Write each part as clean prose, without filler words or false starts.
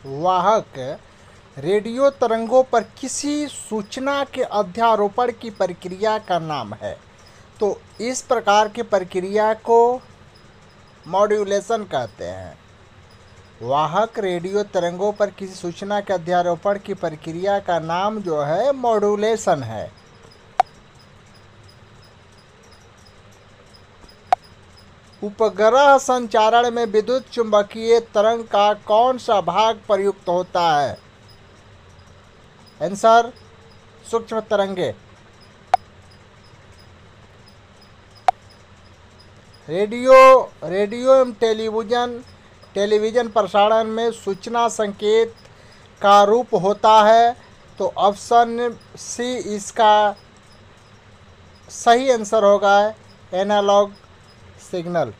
वाहक रेडियो तरंगों पर किसी सूचना के अध्यारोपण की प्रक्रिया का नाम है। तो इस प्रकार की प्रक्रिया को मॉड्यूलेशन कहते हैं। वाहक रेडियो तरंगों पर किसी सूचना के अध्यारोपण की प्रक्रिया का नाम जो है मॉड्यूलेशन है। उपग्रह संचारण में विद्युत चुंबकीय तरंग का कौन सा भाग प्रयुक्त होता है? आंसर सूक्ष्म तरंगे। रेडियो एवं टेलीविज़न प्रसारण में सूचना संकेत का रूप होता है। तो ऑप्शन सी इसका सही आंसर होगा, एनालॉग सिग्नल।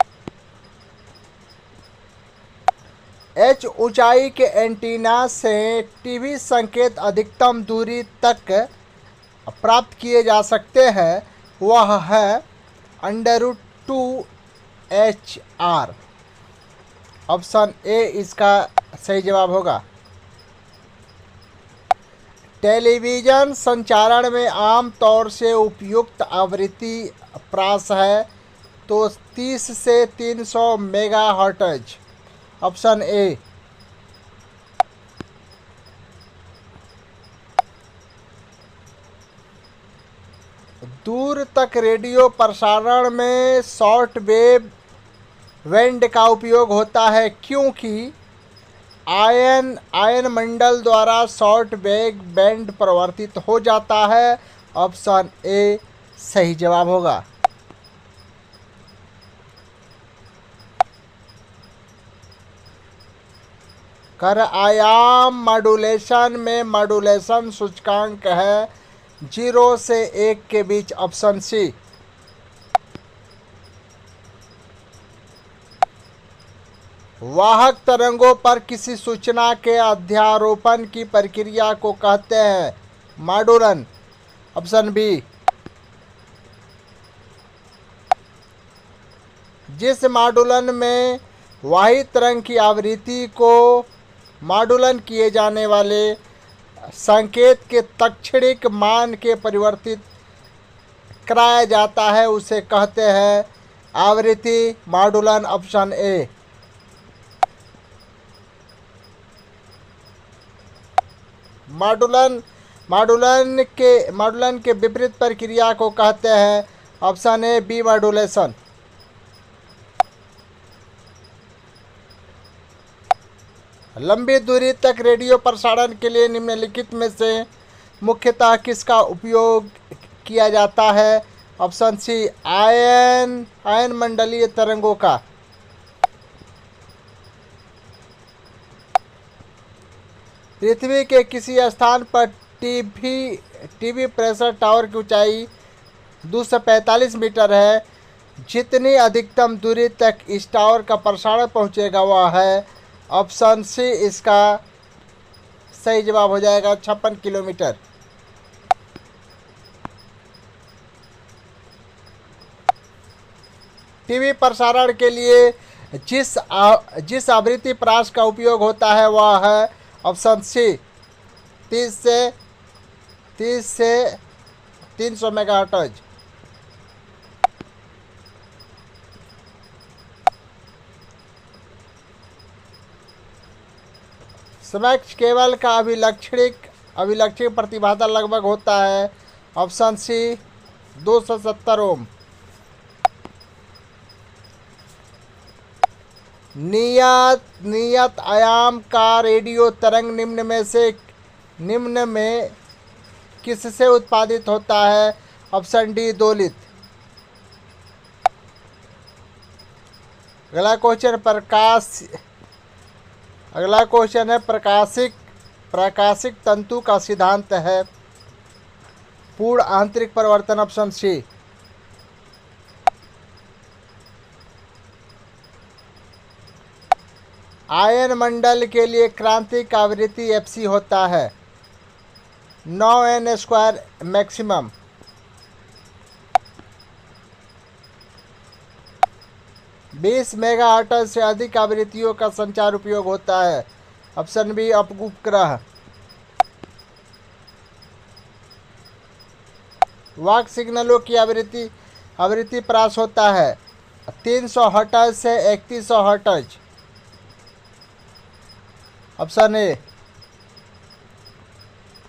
एच ऊंचाई के एंटीना से टीवी संकेत अधिकतम दूरी तक प्राप्त किए जा सकते हैं, वह है √2HR। ऑप्शन ए इसका सही जवाब होगा। टेलीविज़न संचारण में आमतौर से उपयुक्त आवृत्ति प्रास है, तो 30 से 300 मेगाहर्ट्ज। Option A. दूर तक रेडियो प्रसारण में शॉर्ट वेव बैंड का उपयोग होता है, क्योंकि आयन मंडल द्वारा शॉर्ट वेव बैंड परिवर्तित हो जाता है। ऑप्शन ए सही जवाब होगा। कर आयाम मॉड्यूलेशन में मॉड्यूलेशन सूचकांक है 0 से 1 के बीच। Option C. वाहक तरंगों पर किसी सूचना के अध्यारोपण की प्रक्रिया को कहते हैं मॉड्यूलन। Option B. जिस मॉड्यूलन में वाही तरंग की आवृत्ति को मॉड्यूलन किए जाने वाले संकेत के तत्क्षणिक मान के परिवर्तित कराया जाता है, उसे कहते हैं आवृत्ति मॉड्यूलन। Option A. मॉड्यूलन के विपरीत प्रक्रिया को कहते हैं ऑप्शन ए बी मॉड्यूलेशन। लंबी दूरी तक रेडियो प्रसारण के लिए निम्नलिखित में से मुख्यतः किसका उपयोग किया जाता है? ऑप्शन सी आयन मंडलीय तरंगों का। पृथ्वी के किसी स्थान पर टीवी प्रेशर टावर की ऊंचाई 245 मीटर है। जितनी अधिकतम दूरी तक इस टावर का प्रसारण पहुंचेगा वह है ऑप्शन सी इसका सही जवाब हो जाएगा 56 किलोमीटर। टीवी प्रसारण के लिए जिस आवृत्ति प्रास का उपयोग होता है वह है ऑप्शन सी 30 से 300 मेगाहर्ट्ज। समकक्ष केबल का अभिलक्षणिक प्रतिबाधा लगभग होता है ऑप्शन सी 270 ओम। नियत आयाम का रेडियो तरंग निम्न में किससे उत्पादित होता है? ऑप्शन डी दोलित। अगला क्वेश्चन है प्रकाशिक तंतु का सिद्धांत है पूर्ण आंतरिक परिवर्तन। Option C. आयन मंडल के लिए क्रांतिक आवृत्ति एफसी होता है 9n² मैक्सिमम। बीस मेगाहर्ट्ज से अधिक आवृत्तियों का संचार उपयोग होता है ऑप्शन बी उपग्रह। वाक सिग्नलों की आवृत्ति प्राप्त होता है 300 हर्ट्ज से 3100 हर्ट्ज। Option A.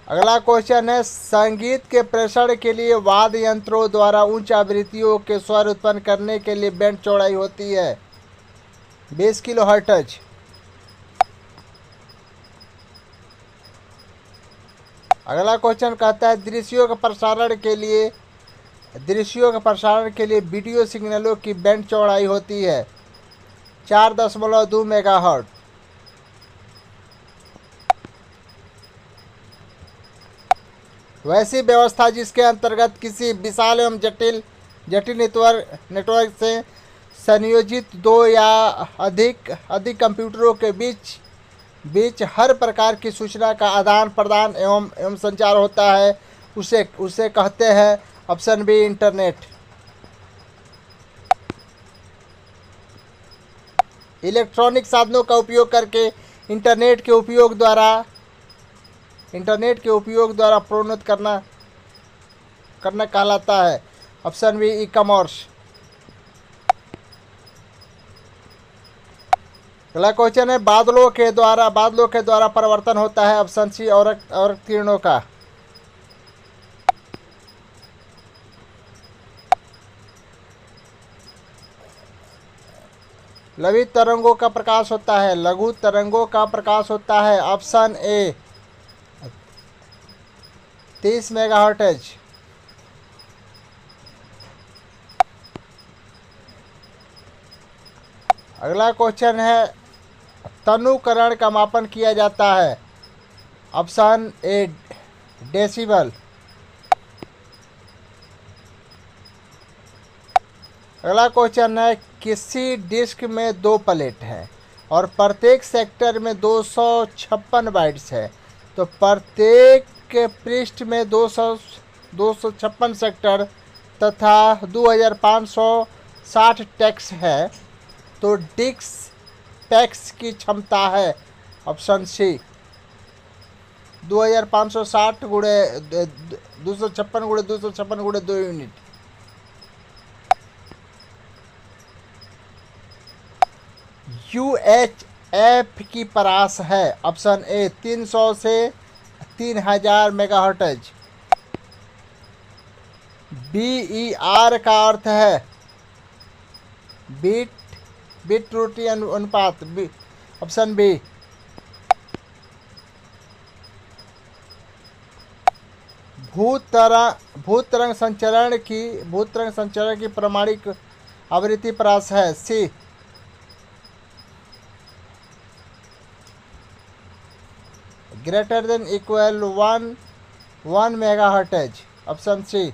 अगला क्वेश्चन है, संगीत के प्रेषण के लिए वाद्य यंत्रों द्वारा उच्च आवृत्तियों के स्वर उत्पन्न करने के लिए बैंड चौड़ाई होती है 20 किलो हर्ट्ज। अगला क्वेश्चन कहता है, दृश्यों के प्रसारण के लिए वीडियो सिग्नलों की बैंड चौड़ाई होती है 4.2 मेगाहर्ट्ज। वैसी व्यवस्था जिसके अंतर्गत किसी विशाल एवं जटिल नेटवर्क से संयोजित दो या अधिक कंप्यूटरों के बीच हर प्रकार की सूचना का आदान प्रदान एवं संचार होता है, उसे कहते हैं। Option B internet. इलेक्ट्रॉनिक साधनों का उपयोग करके इंटरनेट के उपयोग द्वारा प्रोन्नत करना कहलाता है। Option B e commerce. अगला क्वेश्चन है, बादलों के द्वारा परिवर्तन होता है। ऑप्शन सी और किरणों का। लघु तरंगों का प्रकाश होता है। Option A 30 megahertz. अगला क्वेश्चन है, तनुकरण का मापन किया जाता है। Option A decibel. अगला क्वेश्चन है, किसी डिस्क में 2 प्लेट हैं और प्रत्येक सेक्टर में 256 बाइट्स है, तो प्रत्येक पृष्ठ में 256 सेक्टर तथा 2560 टेक्स्ट है, तो डिस्क पैक्स की क्षमता है। ऑप्शन सी 2560 गुणे 256 गुणे 256 गुणे 2 यूनिट। UHF की परास है। ऑप्शन ए 300 से 3000 मेगाहर्ट्ज। BER का अर्थ है बिट त्रुटि अनुपात। Option B. भूतरंग संचरण की प्रमाणिक आवृत्ति परास है। C greater than equal 1 megahertz. Option C.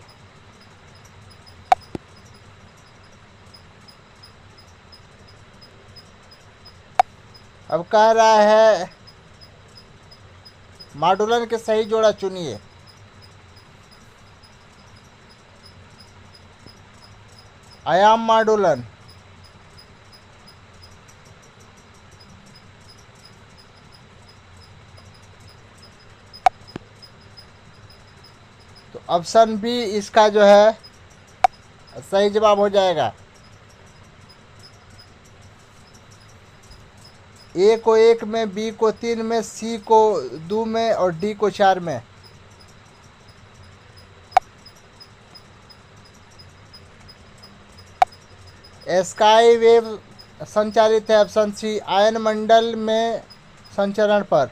अब कह रहा है मॉड्यूलन के सही जोड़ा चुनिए। आयाम मॉड्यूलन। तो ऑप्शन बी इसका जो है सही जवाब हो जाएगा। ए को 1 में, बी को 3 में, सी को 2 में और डी को 4 में। स्काई वेव संचालित है। ऑप्शन सी आयन मंडल में संचरण पर।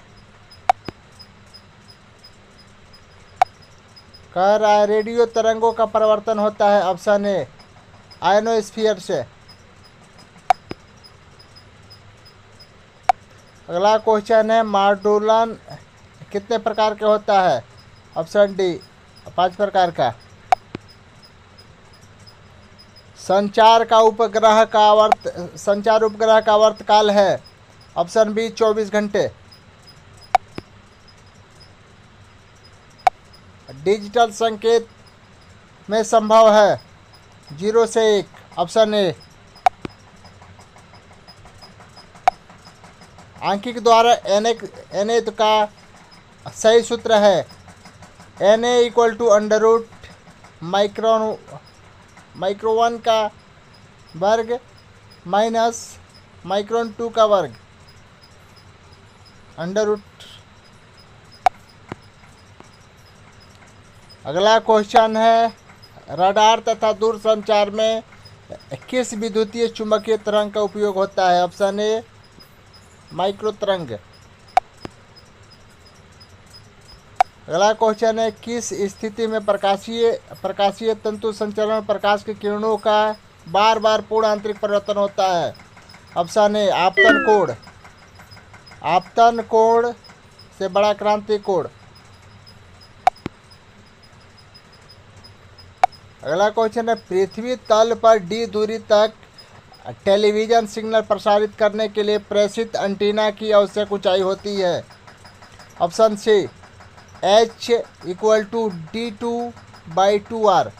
कह रहा है रेडियो तरंगों का परिवर्तन होता है। ऑप्शन ए आयनोस्फीयर से। अगला क्वेश्चन है, मॉड्यूलन कितने प्रकार के होता है। ऑप्शन डी 5 प्रकार का। संचार उपग्रह का आवर्तकाल है। ऑप्शन बी 24 घंटे। डिजिटल संकेत में संभव है 0 से 1। Option A. आंकिक द्वारा Na का सही सूत्र है Na equal to under root micro 1 का वर्ग माइनस माइक्रोन 2 का वर्ग अंडर रूट। अगला क्वेश्चन है, रडार तथा दूरसंचार में किस विद्युतीय चुंबकीय तरंग का उपयोग होता है? ऑप्शन ए माइक्रो तरंग। अगला क्वेश्चन है, किस स्थिति में प्रकाशीय तंतु संचरण प्रकाश की किरणों का बार बार पूर्ण आंतरिक परिवर्तन होता है? ऑप्शन ए आपतन कोण से बड़ा क्रांति कोण। अगला क्वेश्चन है, पृथ्वी तल पर d दूरी तक टेलीविजन सिग्नल प्रसारित करने के लिए प्रेषित एंटीना की आवश्यक ऊंचाई होती है? Option C h equal to d2/2r।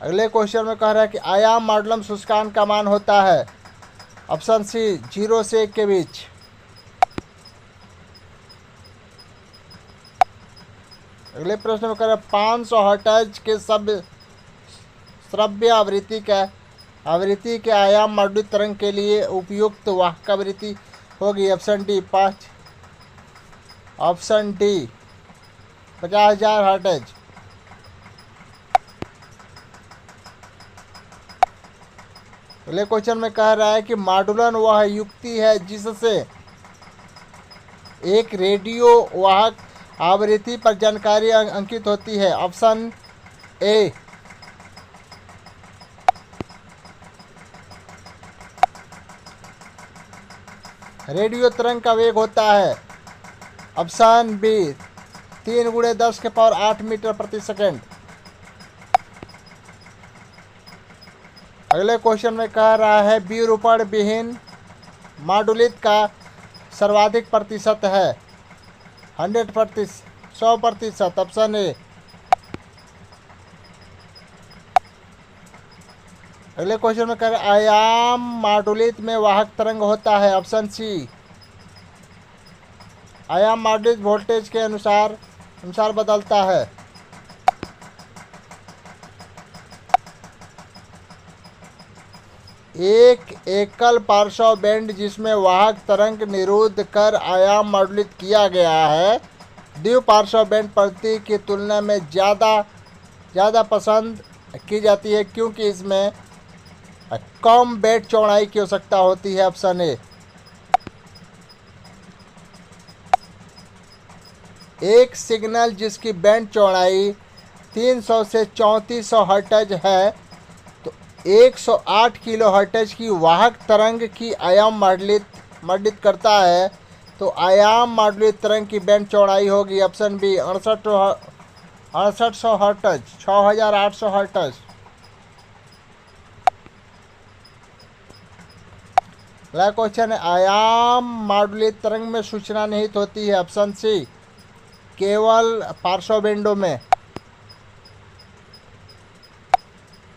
अगले क्वेश्चन में कह रहा है कि आयाम मॉडुलम सूचकांक का मान होता है? ऑप्शन सी 0 से 1 के बीच। अगले प्रश्न में कह रहा है 500 हर्ट्ज के श्रव्य आवृत्ति के आयाम मॉडुलित तरंग के लिए उपयुक्त वाहक आवृत्ति होगी? Option D 50,000 hertz. अगले क्वेश्चन में कह रहा है कि मॉडुलन वह युक्ति है जिससे एक रेडियो वाहक आवृत्ति पर जानकारी अंकित होती है? ऑप्शन ए रेडियो तरंग का वेग होता है। ऑप्शन बी 3×10⁸ मीटर प्रति सेकंड। अगले क्वेश्चन में कह रहा है विरूपण विहीन मॉडुलित का सर्वाधिक प्रतिशत है? 100%। Option A. अगले क्वेश्चन में कह रहे आयाम मॉडुलित में वाहक तरंग होता है? ऑप्शन सी आयाम मॉडुलित वोल्टेज के अनुसार बदलता है। एक एकल पार्श्व बैंड जिसमें वाहक तरंग निरुद्ध कर आयाम मॉडुलित किया गया है द्विपार्श्व बैंड पद्धति की तुलना में ज़्यादा पसंद की जाती है क्योंकि इसमें कम बैंड चौड़ाई की आवश्यकता होती है? Option A. एक सिग्नल जिसकी बैंड चौड़ाई 300 से 3400 हर्ट्ज है तो 108 किलो हर्ट्ज की वाहक तरंग की आयाम मॉडुलित करता है तो आयाम मॉडुलित तरंग की बैंड चौड़ाई होगी? Option B 6800 hertz 6800 hertz. अगला क्वेश्चन है आयाम मॉडुलित तरंग में सूचना निहित होती है? ऑप्शन सी केवल पार्श्व बैंडों में।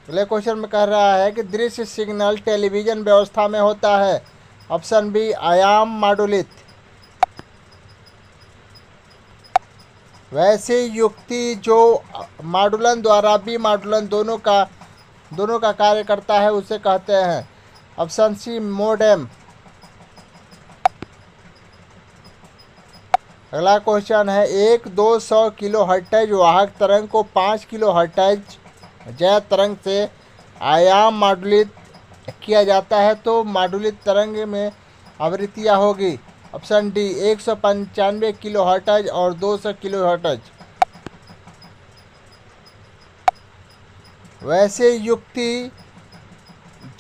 अगले क्वेश्चन में कह रहा है कि दृश्य सिग्नल टेलीविजन व्यवस्था में होता है? ऑप्शन बी आयाम मॉडुलित। वैसी युक्ति जो मॉडुलन द्वारा विमॉडुलन दोनों का कार्य करता है उसे कहते हैं? Option C modem. अगला क्वेश्चन है 1-200 किलो हर्ट्ज वाहक तरंग को 5 किलो हर्ट्ज जय तरंग से आयाम मॉडुलित किया जाता है तो मॉडुलित तरंग में आवृत्तियाँ होगी? ऑप्शन डी 195 किलो हर्ट्ज और 200 किलो हर्ट्ज। वैसे युक्ति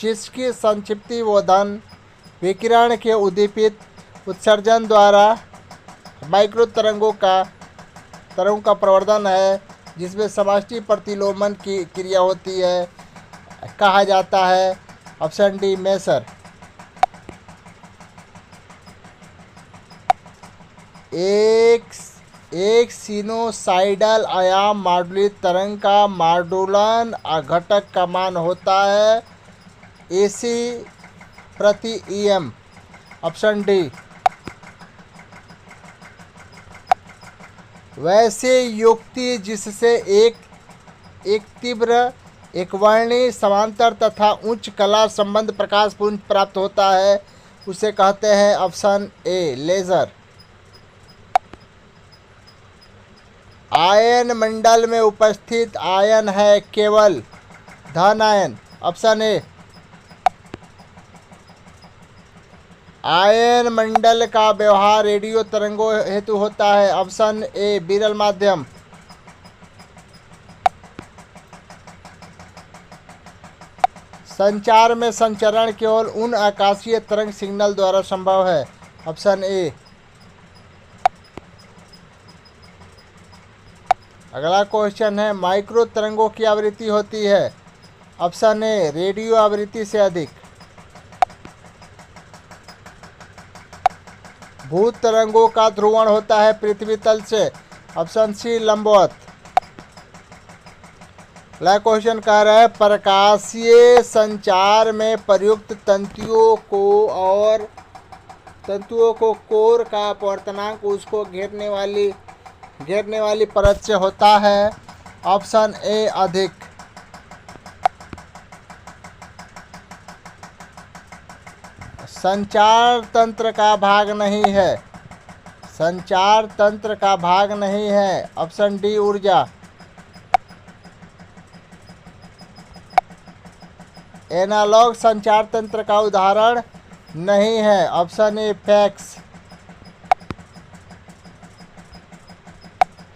जिसकी संक्षिप्ति वोधन विकिरण के उद्दीपित उत्सर्जन द्वारा माइक्रो तरंगों का प्रवर्धन है जिसमें समष्टि प्रतिलोमन की क्रिया होती है कहा जाता है? Option D maser. एक एक सिनुसाइडल आयाम मॉड्यूलित तरंग का मॉड्यूलन घटक का मान होता है AC प्रति EM। Option D. वैसे युक्ति जिससे एक तीव्र एकवर्णी समांतर तथा उच्च कला संबंध प्रकाश पुंज प्राप्त होता है उसे कहते हैं ऑप्शन ए लेजर। आयन मंडल में उपस्थित आयन है केवल धन आयन। Option A. आयन मंडल का व्यवहार रेडियो तरंगों हेतु होता है। ऑप्शन ए विरल माध्यम। संचार में संचरण केवल उन आकाशीय तरंग सिग्नल द्वारा संभव है। Option A. अगला क्वेश्चन है माइक्रो तरंगों की आवृत्ति होती है। ऑप्शन ए रेडियो आवृत्ति से अधिक। भूत तरंगों का ध्रुवण होता है पृथ्वी तल से। ऑप्शन सी लंबवत। अगला क्वेश्चन कह रहा है प्रकाशीय संचार में प्रयुक्त तंतुओं को कोर का अपवर्तनांक उसको घेरने वाली परत से होता है। ऑप्शन ए अधिक। संचार तंत्र का भाग नहीं है। संचार तंत्र का भाग नहीं है। ऑप्शन डी ऊर्जा। एनालॉग संचार तंत्र का उदाहरण नहीं है। Option A fax.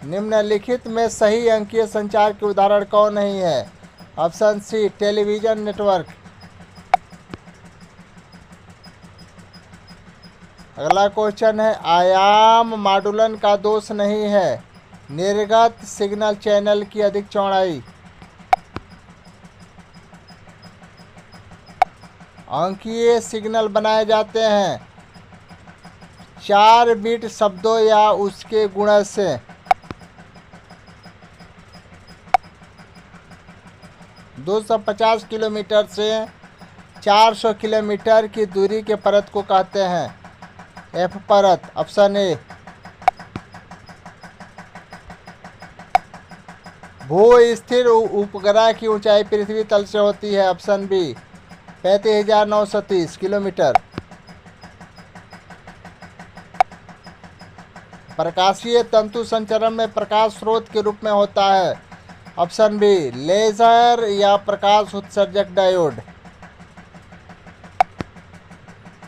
निम्नलिखित में सही अंकीय संचार के उदाहरण कौन नहीं है। Option C television network. अगला क्वेश्चन है आयाम मॉड्यूलन का दोष नहीं है निर्गत सिग्नल चैनल की अधिक चौड़ाई। अंकीय सिग्नल बनाए जाते हैं 4 बिट शब्दों या उसके गुणज से। दो 250 किलोमीटर से 400 किलोमीटर की दूरी के परत को कहते हैं एफ परत। Option A. भू स्थिर उपग्रह की ऊंचाई पृथ्वी तल से होती है। Option B 35,930 kilometre. प्रकाशीय तंतु संचरण में प्रकाश स्रोत के रूप में होता है। ऑप्शन बी लेजर या प्रकाश उत्सर्जक डायोड।